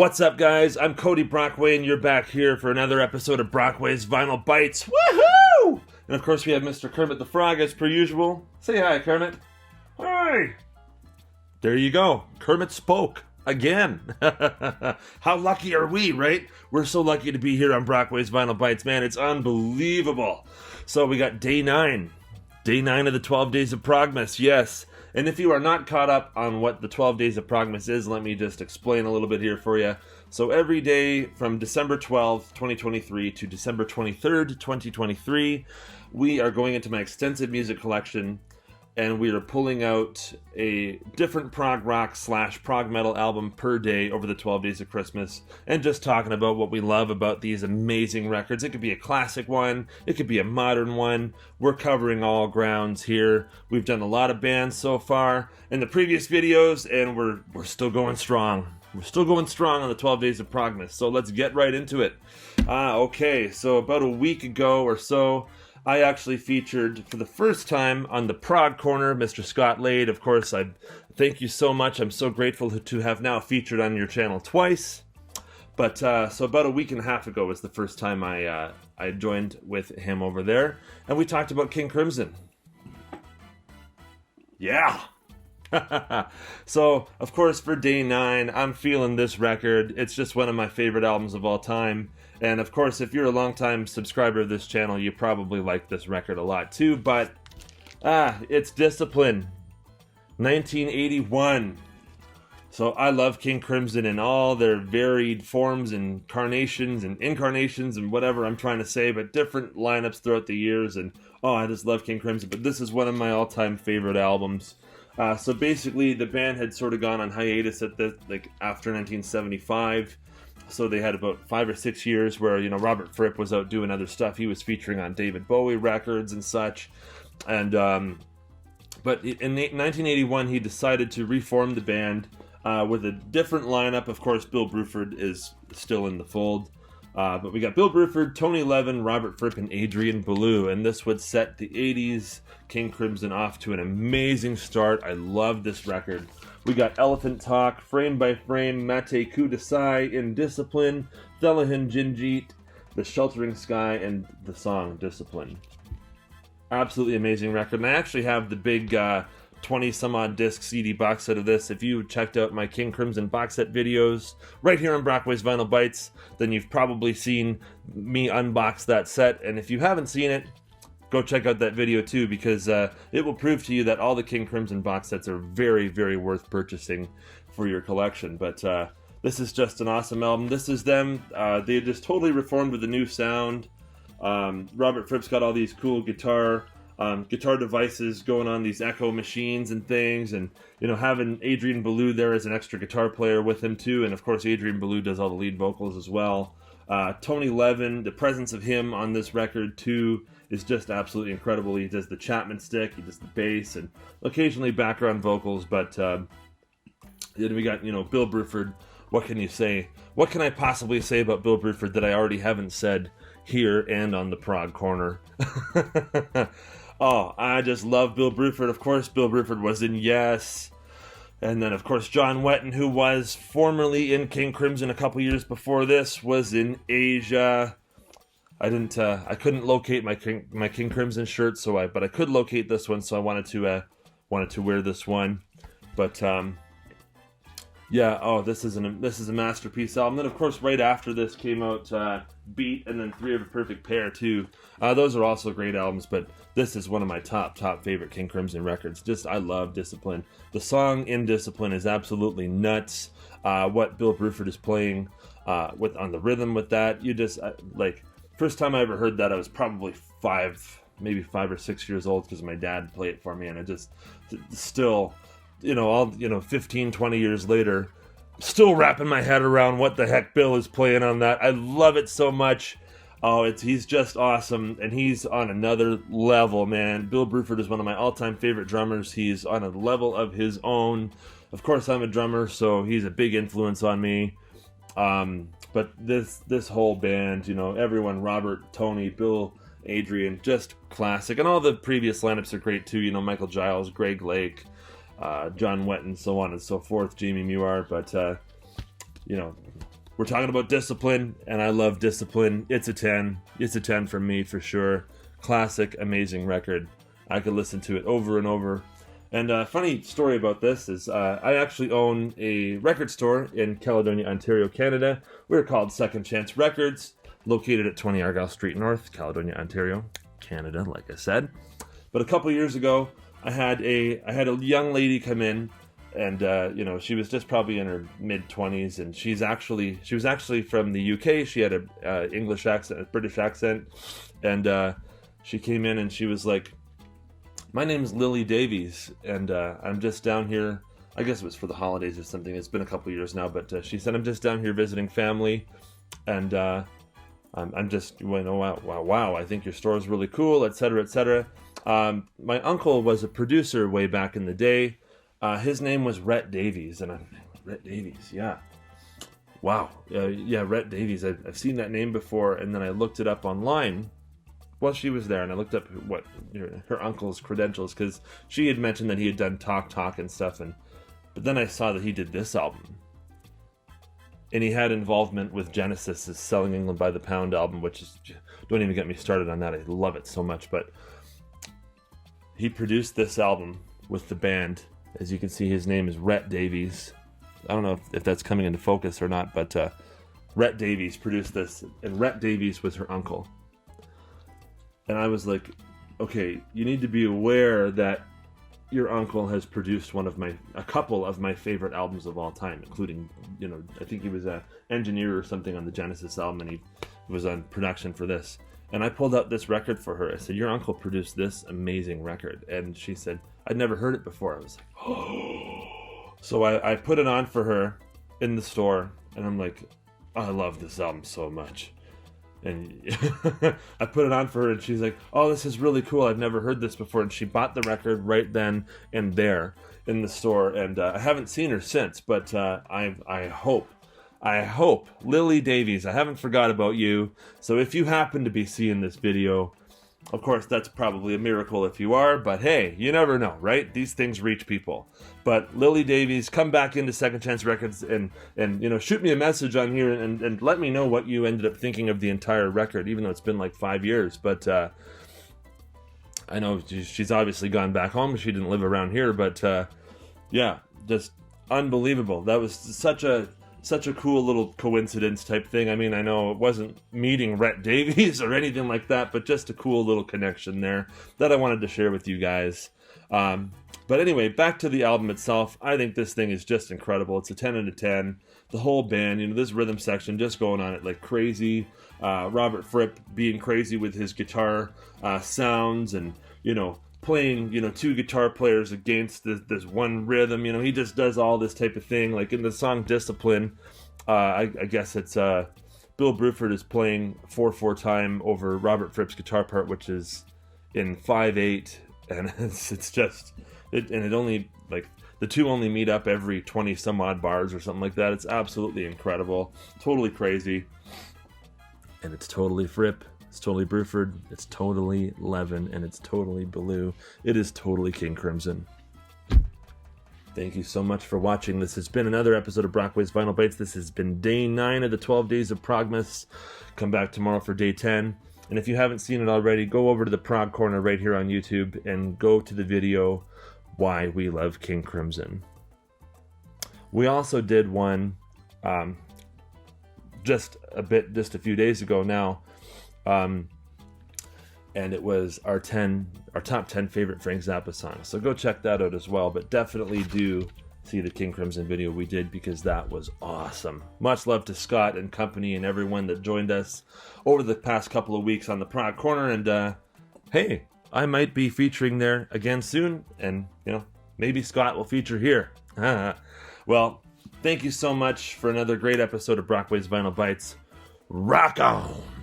What's up, guys? I'm Cody Brockway, and you're back here for another episode of Brockway's Vinyl Bytes. Woohoo! And of course, we have Mr. Kermit the Frog as per usual. Say hi, Kermit. Hi! There you go. Kermit spoke. Again. How lucky are we, right? We're so lucky to be here on Brockway's Vinyl Bytes, man. It's unbelievable. So we got day 9. Day 9 of the 12 Days of Progmas, yes. And if you are not caught up on what the 12 Days of Progmas is, let me just explain a little bit here for you. So every day from December 12th, 2023 to December 23rd, 2023, we are going into my extensive music collection, and we are pulling out a different prog rock / prog metal album per day over the 12 days of Christmas, and just talking about what we love about these amazing records. It could be a classic one, it could be a modern one. We're covering all grounds here. We've done a lot of bands so far in the previous videos, and we're still going strong. We're still going strong on the 12 days of Progmas, so let's get right into it. Okay, so about a week ago or so, I actually featured for the first time on the Prog Corner, Mr. Scott Lade. Of course, I thank you so much. I'm so grateful to have now featured on your channel twice. But so about a week and a half ago was the first time I joined with him over there, and we talked about King Crimson. Yeah. So, of course, for day 9, I'm feeling this record. It's just one of my favorite albums of all time. And, of course, if you're a longtime subscriber of this channel, you probably like this record a lot, too. But, it's Discipline. 1981. So, I love King Crimson in all their varied forms and carnations and incarnations and whatever I'm trying to say, but different lineups throughout the years. And, I just love King Crimson. But this is one of my all-time favorite albums. So basically, the band had sort of gone on hiatus at the after 1975. So they had about 5 or 6 years where Robert Fripp was out doing other stuff. He was featuring on David Bowie records and such. And but in 1981, he decided to reform the band with a different lineup. Of course, Bill Bruford is still in the fold. But we got Bill Bruford, Tony Levin, Robert Fripp, and Adrian Belew, and this would set the 80s King Crimson off to an amazing start. I love this record. We got Elephant Talk, Frame by Frame, Mate Kudasai, In Discipline, Thelahin Jinjit, The Sheltering Sky, and the song Discipline. Absolutely amazing record, and I actually have the big 20-some-odd disc CD box set of this. If you checked out my King Crimson box set videos right here on Brockway's Vinyl Bytes, then you've probably seen me unbox that set. And if you haven't seen it, go check out that video too, because it will prove to you that all the King Crimson box sets are very, very worth purchasing for your collection. But this is just an awesome album. This is them. They just totally reformed with a new sound. Robert Fripp's got all these cool guitar devices going on, these echo machines and things, and having Adrian Belew there as an extra guitar player with him too, and of course Adrian Belew does all the lead vocals as well. Tony Levin, the presence of him on this record too is just absolutely incredible. He does the Chapman stick, he does the bass, and occasionally background vocals, but then we got Bill Bruford. What can you say? What can I possibly say about Bill Bruford that I already haven't said here and on the Prog Corner? Oh, I just love Bill Bruford. Of course, Bill Bruford was in Yes. And then, of course, John Wetton, who was formerly in King Crimson a couple years before this, was in Asia. I couldn't locate my King Crimson shirt, but I could locate this one, so I wanted to wear this one. But yeah, this is a masterpiece album. Then, of course, right after this came out Beat, and then Three of a Perfect Pair too. Those are also great albums, but this is one of my top favorite King Crimson records. I love Discipline. The song In Discipline is absolutely nuts. What Bill Bruford is playing on the rhythm with that, you just first time I ever heard that, I was probably 5 or 6 years old, because my dad played it for me, and I just still, 15, 20 years later, still wrapping my head around what the heck Bill is playing on that. I love it so much. He's just awesome, and he's on another level, man. Bill Bruford is one of my all-time favorite drummers. He's on a level of his own. Of course, I'm a drummer, so he's a big influence on me. But this whole band, everyone, Robert, Tony, Bill, Adrian, just classic. And all the previous lineups are great too. Michael Giles, Greg Lake, John Wetton, so on and so forth, Jamie Muir. But we're talking about Discipline, and I love Discipline. It's a 10. It's a 10 for me, for sure. Classic, amazing record. I could listen to it over and over. And a funny story about this is I actually own a record store in Caledonia, Ontario, Canada. We're called Second Chance Records, located at 20 Argyle Street North, Caledonia, Ontario, Canada, like I said. But a couple years ago, I had a young lady come in, and she was just probably in her mid-20s, and she was actually from the UK. She had a English accent, a British accent, and she came in and she was like, "My name is Lily Davies, and I'm just down here." I guess it was for the holidays or something. It's been a couple years now, but she said, "I'm just down here visiting family, and I'm just going, oh wow, I think your store is really cool, etc., etc." My uncle was a producer way back in the day. His name was Rhett Davies, and Rhett Davies, yeah. Wow, yeah, Rhett Davies. I've seen that name before, and then I looked it up online while she was there, and I looked up what her uncle's credentials, because she had mentioned that he had done Talk and stuff, but then I saw that he did this album, and he had involvement with Genesis' Selling England by the Pound album, which is, don't even get me started on that. I love it so much, but he produced this album with the band. As you can see, his name is Rhett Davies. I don't know if that's coming into focus or not, but Rhett Davies produced this, and Rhett Davies was her uncle. And I was like, okay, you need to be aware that your uncle has produced a couple of my favorite albums of all time, including, I think he was an engineer or something on the Genesis album, and he was on production for this. And I pulled out this record for her. I said, "Your uncle produced this amazing record." And she said, "I'd never heard it before." I was like, oh. So I put it on for her in the store, and I'm like, "I love this album so much." And I put it on for her, and she's like, "Oh, this is really cool. I've never heard this before." And she bought the record right then and there in the store. And I haven't seen her since, but I hope, Lily Davies, I haven't forgot about you. So if you happen to be seeing this video, of course, that's probably a miracle if you are, but hey, you never know, right? These things reach people. But Lily Davies, come back into Second Chance Records and shoot me a message on here and let me know what you ended up thinking of the entire record, even though it's been like 5 years. But I know she's obviously gone back home. She didn't live around here, but yeah, just unbelievable. That was such a cool little coincidence type thing. I mean, I know it wasn't meeting Rhett Davies or anything like that, but just a cool little connection there that I wanted to share with you guys. But anyway, back to the album itself. I think this thing is just incredible. It's a 10 out of 10. The whole band, this rhythm section just going on it like crazy. Robert Fripp being crazy with his guitar sounds, and, playing, two guitar players against this one rhythm. He just does all this type of thing. Like in the song Discipline, I guess it's Bill Bruford is playing 4/4 time over Robert Fripp's guitar part, which is in 5/8, and it only, like, the two only meet up every 20 some odd bars or something like that. It's absolutely incredible, totally crazy, and it's totally Fripp. It's totally Bruford, it's totally Levin, and it's totally Ballou. It is totally King Crimson. Thank you so much for watching. This has been another episode of Brockway's Vinyl Bytes. This has been day 9 of the 12 Days of Progmas. Come back tomorrow for day 10. And if you haven't seen it already, go over to the Prog Corner right here on YouTube and go to the video, Why We Love King Crimson. We also did one just a few days ago now. And it was our top 10 favorite Frank Zappa songs. So go check that out as well. But definitely do see the King Crimson video we did, because that was awesome. Much love to Scott and company and everyone that joined us over the past couple of weeks on the Prog Corner. And hey, I might be featuring there again soon. And, maybe Scott will feature here. Well, thank you so much for another great episode of Brockway's Vinyl Bytes. Rock on!